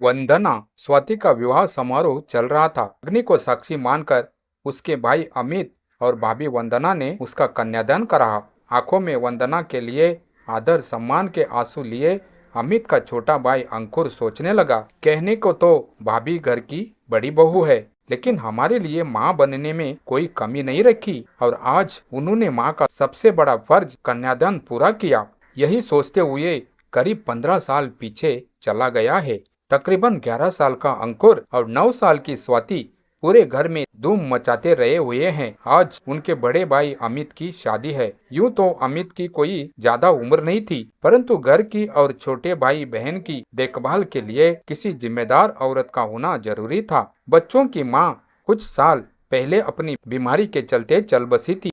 वंदना स्वाति का विवाह समारोह चल रहा था। अग्नि को साक्षी मानकर उसके भाई अमित और भाभी वंदना ने उसका कन्यादान करा। आंखों में वंदना के लिए आदर सम्मान के आंसू लिए अमित का छोटा भाई अंकुर सोचने लगा, कहने को तो भाभी घर की बड़ी बहू है, लेकिन हमारे लिए माँ बनने में कोई कमी नहीं रखी और आज उन्होंने माँ का सबसे बड़ा फर्ज कन्यादान पूरा किया। यही सोचते हुए करीब 15 साल पीछे चला गया है। तकरीबन 11 साल का अंकुर और 9 साल की स्वाति पूरे घर में धूम मचाते रहे हुए हैं। आज उनके बड़े भाई अमित की शादी है। यूं तो अमित की कोई ज्यादा उम्र नहीं थी, परंतु घर की और छोटे भाई बहन की देखभाल के लिए किसी जिम्मेदार औरत का होना जरूरी था। बच्चों की माँ कुछ साल पहले अपनी बीमारी के चलते चल बसी थी।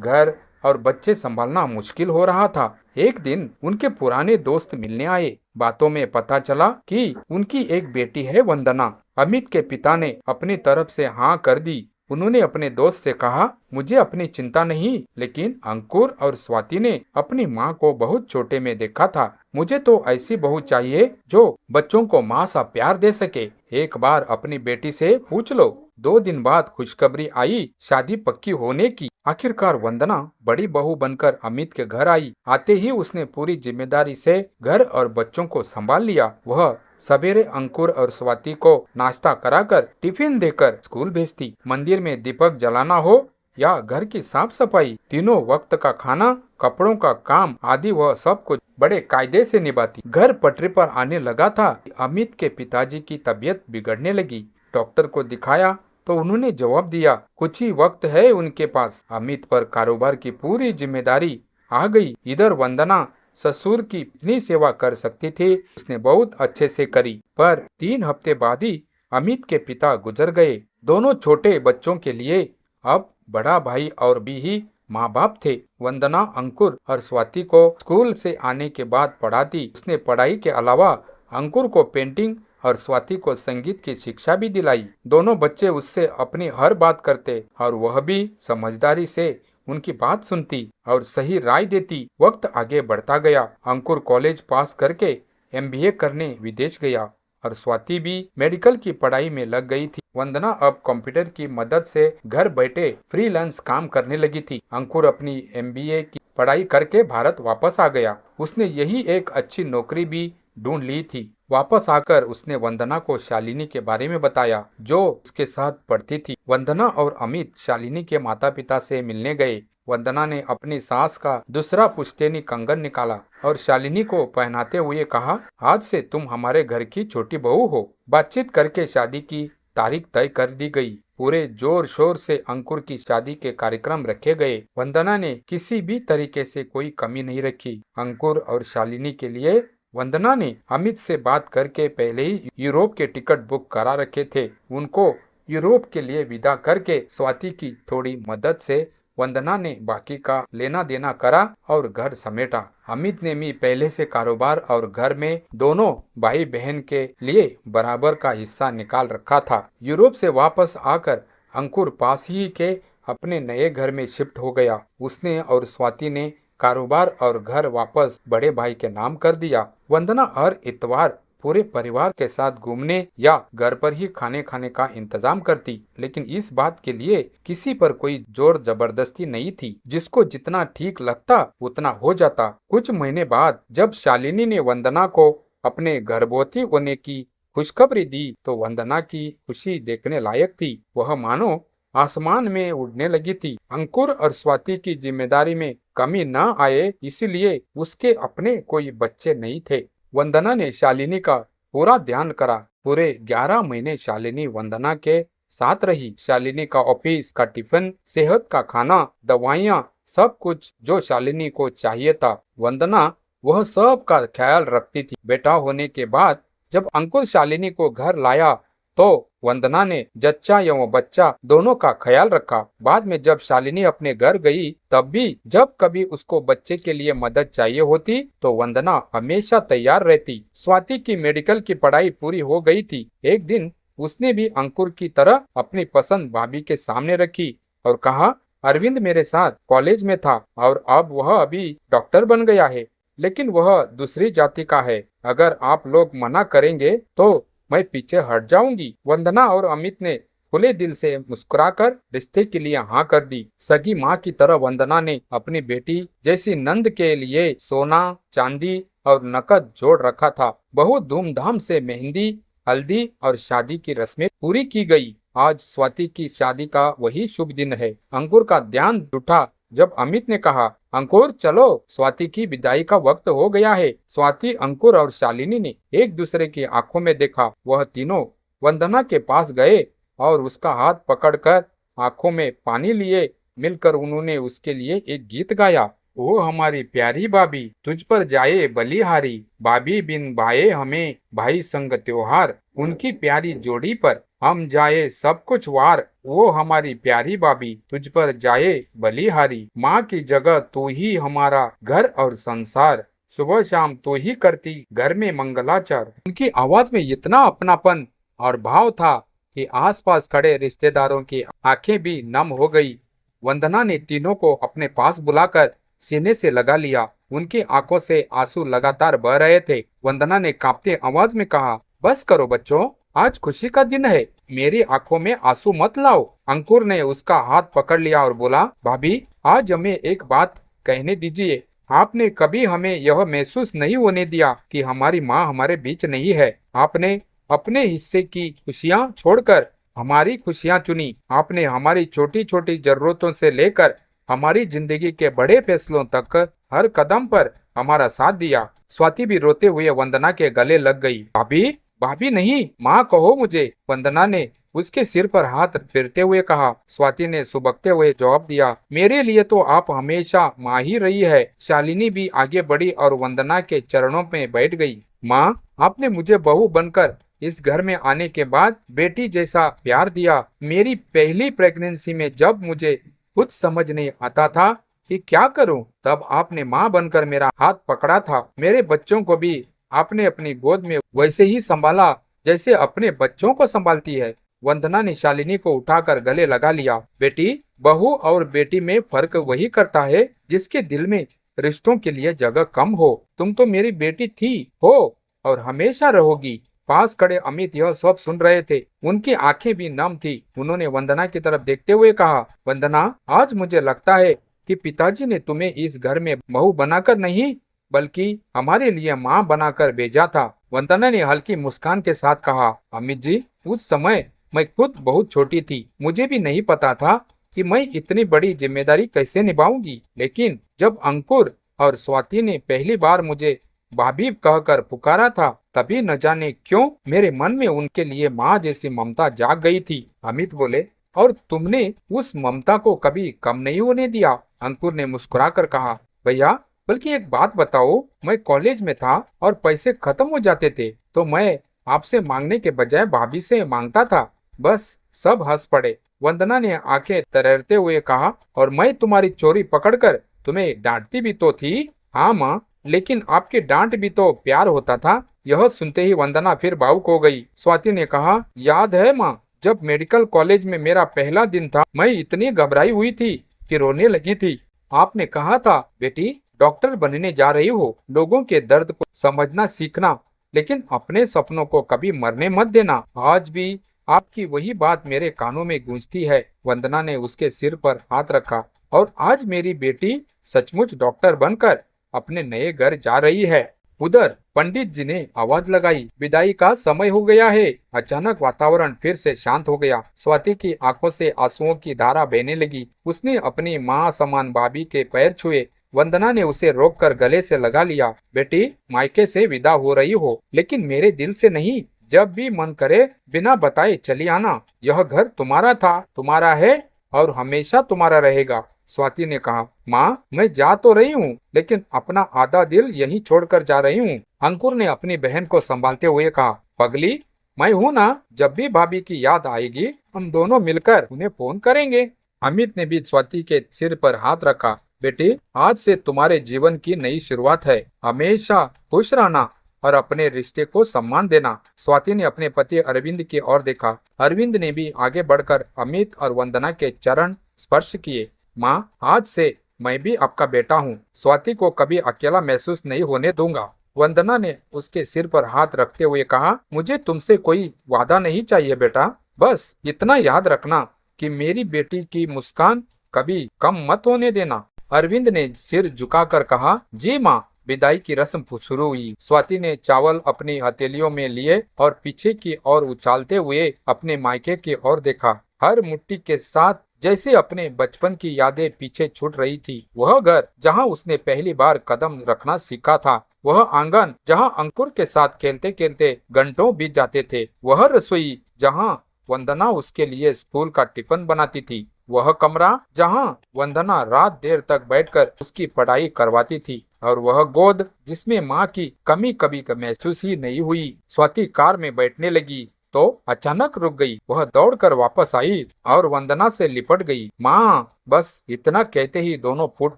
घर और बच्चे संभालना मुश्किल हो रहा था। एक दिन उनके पुराने दोस्त मिलने आए। बातों में पता चला कि उनकी एक बेटी है वंदना। अमित के पिता ने अपनी तरफ से हाँ कर दी। उन्होंने अपने दोस्त से कहा, मुझे अपनी चिंता नहीं, लेकिन अंकुर और स्वाति ने अपनी माँ को बहुत छोटे में देखा था। मुझे तो ऐसी बहू चाहिए जो बच्चों को माँ सा प्यार दे सके। एक बार अपनी बेटी से पूछ लो। 2 दिन बाद खुशखबरी आई, शादी पक्की होने की। आखिरकार वंदना बड़ी बहू बनकर अमित के घर आई। आते ही उसने पूरी जिम्मेदारी से घर और बच्चों को संभाल लिया। वह सवेरे अंकुर और स्वाति को नाश्ता कराकर टिफिन देकर स्कूल भेजती। मंदिर में दीपक जलाना हो या घर की साफ सफाई, तीनों वक्त का खाना, कपड़ों का काम आदि वह सब कुछ बड़े कायदे से निभाती। घर पटरी पर आने लगा था। अमित के पिताजी की तबीयत बिगड़ने लगी। डॉक्टर को दिखाया तो उन्होंने जवाब दिया, कुछ ही वक्त है उनके पास। अमित पर कारोबार की पूरी जिम्मेदारी आ गई। इधर वंदना ससुर की इतनी सेवा कर सकती थी, उसने बहुत अच्छे से करी। पर 3 हफ्ते बाद ही अमित के पिता गुजर गए। दोनों छोटे बच्चों के लिए अब बड़ा भाई और भी ही माँ बाप थे। वंदना अंकुर और स्वाति को स्कूल से आने के बाद पढ़ाती। उसने पढ़ाई के अलावा अंकुर को पेंटिंग और स्वाति को संगीत की शिक्षा भी दिलाई। दोनों बच्चे उससे अपनी हर बात करते और वह भी समझदारी से उनकी बात सुनती और सही राय देती। वक्त आगे बढ़ता गया। अंकुर कॉलेज पास करके MBA करने विदेश गया और स्वाति भी मेडिकल की पढ़ाई में लग गई थी। वंदना अब कंप्यूटर की मदद से घर बैठे फ्रीलांस काम करने लगी थी। अंकुर अपनी MBA की पढ़ाई करके भारत वापस आ गया। उसने यही एक अच्छी नौकरी भी ढूंढ ली थी। वापस आकर उसने वंदना को शालिनी के बारे में बताया, जो उसके साथ पढ़ती थी। वंदना और अमित शालिनी के माता पिता से मिलने गए। वंदना ने अपनी सास का दूसरा पुश्तैनी कंगन निकाला और शालिनी को पहनाते हुए कहा, आज से तुम हमारे घर की छोटी बहू हो। बातचीत करके शादी की तारीख तय कर दी गई। पूरे जोर शोर से अंकुर की शादी के कार्यक्रम रखे गए। वंदना ने किसी भी तरीके से कोई कमी नहीं रखी। अंकुर और शालिनी के लिए वंदना ने अमित से बात करके पहले ही यूरोप के टिकट बुक करा रखे थे। उनको यूरोप के लिए विदा करके स्वाति की थोड़ी मदद से वंदना ने बाकी का लेना देना करा और घर समेटा। अमित ने भी पहले से कारोबार और घर में दोनों भाई बहन के लिए बराबर का हिस्सा निकाल रखा था। यूरोप से वापस आकर अंकुर पास ही के अपने नए घर में शिफ्ट हो गया। उसने और स्वाति ने कारोबार और घर वापस बड़े भाई के नाम कर दिया। वंदना हर इतवार पूरे परिवार के साथ घूमने या घर पर ही खाने का इंतजाम करती, लेकिन इस बात के लिए किसी पर कोई जोर जबरदस्ती नहीं थी। जिसको जितना ठीक लगता उतना हो जाता। कुछ महीने बाद जब शालिनी ने वंदना को अपने गर्भवती होने की खुशखबरी दी तो वंदना की खुशी देखने लायक थी। वह मानो आसमान में उड़ने लगी थी। अंकुर और स्वाति की जिम्मेदारी में कमी न आए, इसलिए उसके अपने कोई बच्चे नहीं थे। वंदना ने शालिनी का पूरा ध्यान करा। पूरे 11 महीने शालिनी वंदना के साथ रही। शालिनी का ऑफिस का टिफिन, सेहत का खाना, दवाइयाँ, सब कुछ जो शालिनी को चाहिए था, वंदना वह सब का ख्याल रखती थी। बेटा होने के बाद जब अंकुर शालिनी को घर लाया तो वंदना ने जच्चा एवं बच्चा दोनों का ख्याल रखा। बाद में जब शालिनी अपने घर गई तब भी जब कभी उसको बच्चे के लिए मदद चाहिए होती तो वंदना हमेशा तैयार रहती। स्वाति की मेडिकल की पढ़ाई पूरी हो गई थी। एक दिन उसने भी अंकुर की तरह अपनी पसंद भाभी के सामने रखी और कहा, अरविंद मेरे साथ कॉलेज में था और अब वह अभी डॉक्टर बन गया है। लेकिन वह दूसरी जाति का है। अगर आप लोग मना करेंगे तो मैं पीछे हट जाऊंगी। वंदना और अमित ने खुले दिल से मुस्कुराकर रिश्ते के लिए हाँ कर दी। सगी माँ की तरह वंदना ने अपनी बेटी जैसी नंद के लिए सोना, चांदी और नकद जोड़ रखा था। बहुत धूमधाम से मेहंदी, हल्दी और शादी की रस्में पूरी की गई। आज स्वाति की शादी का वही शुभ दिन है। अंकुर का ध्यान उठा जब अमित ने कहा, अंकुर चलो, स्वाति की विदाई का वक्त हो गया है। स्वाति, अंकुर और शालिनी ने एक दूसरे की आंखों में देखा। वह तीनों वंदना के पास गए और उसका हाथ पकड़कर आंखों में पानी लिए मिलकर उन्होंने उसके लिए एक गीत गाया। ओ हमारी प्यारी भाभी, तुझ पर जाए बलिहारी, भाभी बिन भाए हमें भाई संग त्योहार, उनकी प्यारी जोड़ी पर हम जाए सब कुछ वार। वो हमारी प्यारी भाभी, तुझ पर जाए बलिहारी, माँ की जगह तू ही हमारा घर और संसार, सुबह शाम तू ही करती घर में मंगलाचार। उनकी आवाज में इतना अपनापन और भाव था कि आसपास खड़े रिश्तेदारों की आंखें भी नम हो गई। वंदना ने तीनों को अपने पास बुलाकर सीने से लगा लिया। उनकी आंखों से आंसू लगातार बह रहे थे। वंदना ने कांपती आवाज में कहा, बस करो बच्चों, आज खुशी का दिन है, मेरी आंखों में आंसू मत लाओ। अंकुर ने उसका हाथ पकड़ लिया और बोला, भाभी आज हमें एक बात कहने दीजिए। आपने कभी हमें यह महसूस नहीं होने दिया कि हमारी माँ हमारे बीच नहीं है। आपने अपने हिस्से की खुशियाँ छोड़कर हमारी खुशियाँ चुनी। आपने हमारी छोटी छोटी जरूरतों से लेकर हमारी जिंदगी के बड़े फैसलों तक हर कदम पर हमारा साथ दिया। स्वाति भी रोते हुए वंदना के गले लग गई। भाभी, भाभी नहीं, माँ कहो मुझे, वंदना ने उसके सिर पर हाथ फेरते हुए कहा। स्वाति ने सुबकते हुए जवाब दिया, मेरे लिए तो आप हमेशा माँ ही रही है। शालिनी भी आगे बढ़ी और वंदना के चरणों में बैठ गई। माँ, आपने मुझे बहू बनकर इस घर में आने के बाद बेटी जैसा प्यार दिया। मेरी पहली प्रेगनेंसी में जब मुझे कुछ समझ नहीं आता था कि क्या करूं, तब आपने माँ बनकर मेरा हाथ पकड़ा था। मेरे बच्चों को भी आपने अपनी गोद में वैसे ही संभाला जैसे अपने बच्चों को संभालती है। वंदना ने शालिनी को उठाकर गले लगा लिया। बेटी, बहू और बेटी में फर्क वही करता है जिसके दिल में रिश्तों के लिए जगह कम हो। तुम तो मेरी बेटी थी, हो और हमेशा रहोगी। पास खड़े अमित यह सब सुन रहे थे। उनकी आंखें भी नम थी। उन्होंने वंदना की तरफ देखते हुए कहा, वंदना, आज मुझे लगता है कि पिताजी ने तुम्हें इस घर में बहू बनाकर नहीं बल्कि हमारे लिए माँ बनाकर भेजा था। वंदना ने हल्की मुस्कान के साथ कहा, अमित जी, उस समय मैं खुद बहुत छोटी थी। मुझे भी नहीं पता था कि मैं इतनी बड़ी जिम्मेदारी कैसे निभाऊंगी। लेकिन जब अंकुर और स्वाति ने पहली बार मुझे भाभी कहकर पुकारा था, तभी न जाने क्यों मेरे मन में उनके लिए माँ जैसी ममता जाग गई थी। अमित बोले, और तुमने उस ममता को कभी कम नहीं होने दिया। अंकुर ने मुस्कुराकर कहा, भैया, बल्कि एक बात बताओ, मैं कॉलेज में था और पैसे खत्म हो जाते थे तो मैं आपसे मांगने के बजाय भाभी से मांगता था। बस सब हंस पड़े। वंदना ने आंखें तरेरते हुए कहा, और मैं तुम्हारी चोरी पकड़कर तुम्हें डांटती भी तो थी। हाँ माँ, लेकिन आपके डांट भी तो प्यार होता था। यह सुनते ही वंदना फिर भावुक हो गई। स्वाति ने कहा, याद है माँ, जब मेडिकल कॉलेज में मेरा पहला दिन था, मैं इतनी घबराई हुई थी कि रोने लगी थी। आपने कहा था, बेटी, डॉक्टर बनने जा रही हो, लोगों के दर्द को समझना सीखना, लेकिन अपने सपनों को कभी मरने मत देना। आज भी आपकी वही बात मेरे कानों में गूंजती है। वंदना ने उसके सिर पर हाथ रखा। और आज मेरी बेटी सचमुच डॉक्टर बनकर अपने नए घर जा रही है। उधर पंडित जी ने आवाज लगाई, विदाई का समय हो गया है। अचानक वातावरण फिर से शांत हो गया। स्वाति की आंखों से आंसुओं की धारा बहने लगी। उसने अपनी माँ समान भाभी के पैर छुए। वंदना ने उसे रोककर गले से लगा लिया। बेटी, मायके से विदा हो रही हो, लेकिन मेरे दिल से नहीं। जब भी मन करे बिना बताए चली आना। यह घर तुम्हारा था, तुम्हारा है और हमेशा तुम्हारा रहेगा। स्वाति ने कहा, माँ, मैं जा तो रही हूँ, लेकिन अपना आधा दिल यहीं छोड़कर जा रही हूँ। अंकुर ने अपनी बहन को संभालते हुए कहा, पगली, मैं हूँ ना, जब भी भाभी की याद आएगी हम दोनों मिलकर उन्हें फोन करेंगे। अमित ने भी स्वाति के सिर पर हाथ रखा। बेटी, आज से तुम्हारे जीवन की नई शुरुआत है। हमेशा खुश रहना और अपने रिश्ते को सम्मान देना। स्वाति ने अपने पति अरविंद की ओर देखा। अरविंद ने भी आगे बढ़कर अमित और वंदना के चरण स्पर्श किए। माँ, आज से मैं भी आपका बेटा हूँ। स्वाति को कभी अकेला महसूस नहीं होने दूंगा। वंदना ने उसके सिर पर हाथ रखते हुए कहा, मुझे तुमसे कोई वादा नहीं चाहिए बेटा, बस इतना याद रखना कि मेरी बेटी की मुस्कान कभी कम मत होने देना। अरविंद ने सिर झुकाकर कहा, जी माँ। विदाई की रस्म शुरू हुई। स्वाति ने चावल अपनी हथेलियों में लिए और पीछे की ओर उछालते हुए अपने मायके की ओर देखा। हर मुट्ठी के साथ जैसे अपने बचपन की यादें पीछे छूट रही थी। वह घर जहां उसने पहली बार कदम रखना सीखा था, वह आंगन जहां अंकुर के साथ खेलते खेलते घंटों बीत जाते थे, वह रसोई जहां वंदना उसके लिए स्कूल का टिफिन बनाती थी, वह कमरा जहां वंदना रात देर तक बैठकर उसकी पढ़ाई करवाती थी, और वह गोद जिसमें माँ की कमी कभी महसूस ही नहीं हुई। स्वाति कार में बैठने लगी तो अचानक रुक गई। वह दौड़कर वापस आई और वंदना से लिपट गई। माँ, बस इतना कहते ही दोनों फूट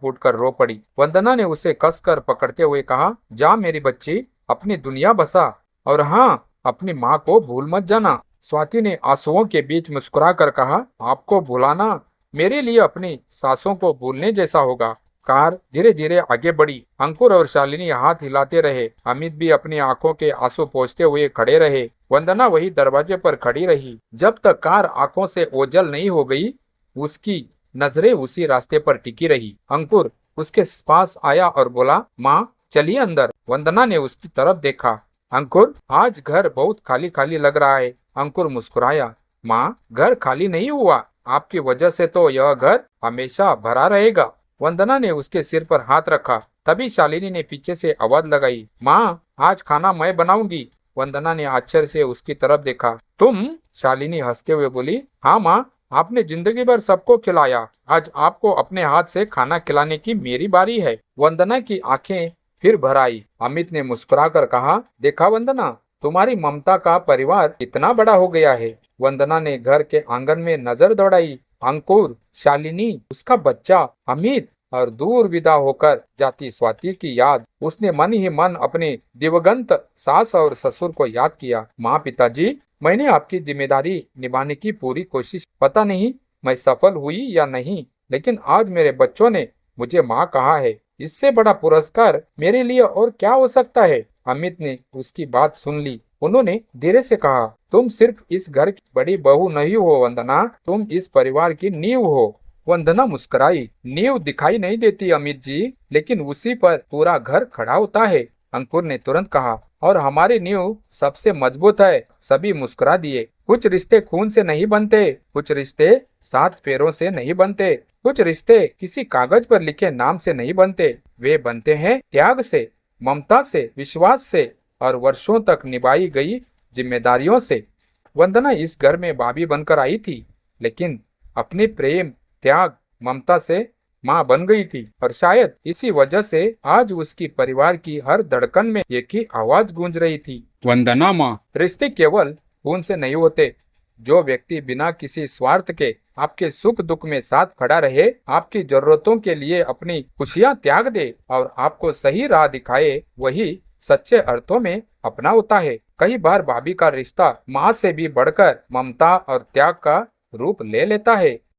फूट कर रो पड़ी। वंदना ने उसे कसकर पकड़ते हुए कहा, जा मेरी बच्ची, अपनी दुनिया बसा, और हाँ, अपनी माँ को भूल मत जाना। स्वाति ने आंसुओं के बीच मुस्कुरा कर कहा, आपको भुलाना मेरे लिए अपनी सासों को भूलने जैसा होगा। कार धीरे धीरे आगे बढ़ी। अंकुर और शालिनी हाथ हिलाते रहे। अमित भी अपनी आंखों के आंसू पोंछते हुए खड़े रहे। वंदना वही दरवाजे पर खड़ी रही। जब तक कार आंखों से ओझल नहीं हो गई, उसकी नजरें उसी रास्ते पर टिकी रही। अंकुर उसके पास आया और बोला, माँ चलिए अंदर। वंदना ने उसकी तरफ देखा। अंकुर, आज घर बहुत खाली खाली लग रहा है। अंकुर मुस्कुराया। माँ, घर खाली नहीं हुआ, आपकी वजह से तो यह घर हमेशा भरा रहेगा। वंदना ने उसके सिर पर हाथ रखा। तभी शालिनी ने पीछे से आवाज लगाई, माँ, आज खाना मैं बनाऊंगी। वंदना ने आश्चर्य से उसकी तरफ देखा। तुम? शालिनी हंसते हुए बोली, हाँ माँ, आपने जिंदगी भर सबको खिलाया, आज आपको अपने हाथ से खाना खिलाने की मेरी बारी है। वंदना की आंखें फिर भर आई। अमित ने मुस्कुरा कर कहा, देखा वंदना, तुम्हारी ममता का परिवार इतना बड़ा हो गया है। वंदना ने घर के आंगन में नजर दौड़ाई। अंकुर, शालिनी, उसका बच्चा अमित और दूर विदा होकर जाती स्वाति की याद। उसने मन ही मन अपने दिवंगत सास और ससुर को याद किया। माँ, पिताजी, मैंने आपकी जिम्मेदारी निभाने की पूरी कोशिश। पता नहीं मैं सफल हुई या नहीं, लेकिन आज मेरे बच्चों ने मुझे माँ कहा है। इससे बड़ा पुरस्कार मेरे लिए और क्या हो सकता है। अमित ने उसकी बात सुन ली। उन्होंने धीरे से कहा, तुम सिर्फ इस घर की बड़ी बहू नहीं हो वंदना, तुम इस परिवार की नींव हो। वंदना मुस्कुराई। नींव दिखाई नहीं देती अमित जी, लेकिन उसी पर पूरा घर खड़ा होता है। अंकुर ने तुरंत कहा, और हमारी नींव सबसे मजबूत है। सभी मुस्कुरा दिए। कुछ रिश्ते खून से नहीं बनते, कुछ रिश्ते 7 फेरों से नहीं बनते, कुछ रिश्ते किसी कागज पर लिखे नाम से नहीं बनते। वे बनते हैं त्याग से, ममता से, विश्वास से और वर्षों तक निभाई गई जिम्मेदारियों से। वंदना इस घर में भाभी बनकर आई थी, लेकिन अपने प्रेम, त्याग, ममता से माँ बन गई थी, और शायद इसी वजह से आज उसकी परिवार की हर धड़कन में एक ही आवाज गूंज रही थी, वंदना माँ। रिश्ते केवल खून से नहीं होते। जो व्यक्ति बिना किसी स्वार्थ के आपके सुख दुख में साथ खड़ा रहे, आपकी जरूरतों के लिए अपनी खुशियाँ त्याग दे और आपको सही राह दिखाए, वही सच्चे अर्थों में अपना होता है। कई बार भाभी का रिश्ता माँ से भी बढ़कर ममता और त्याग का रूप ले लेता है।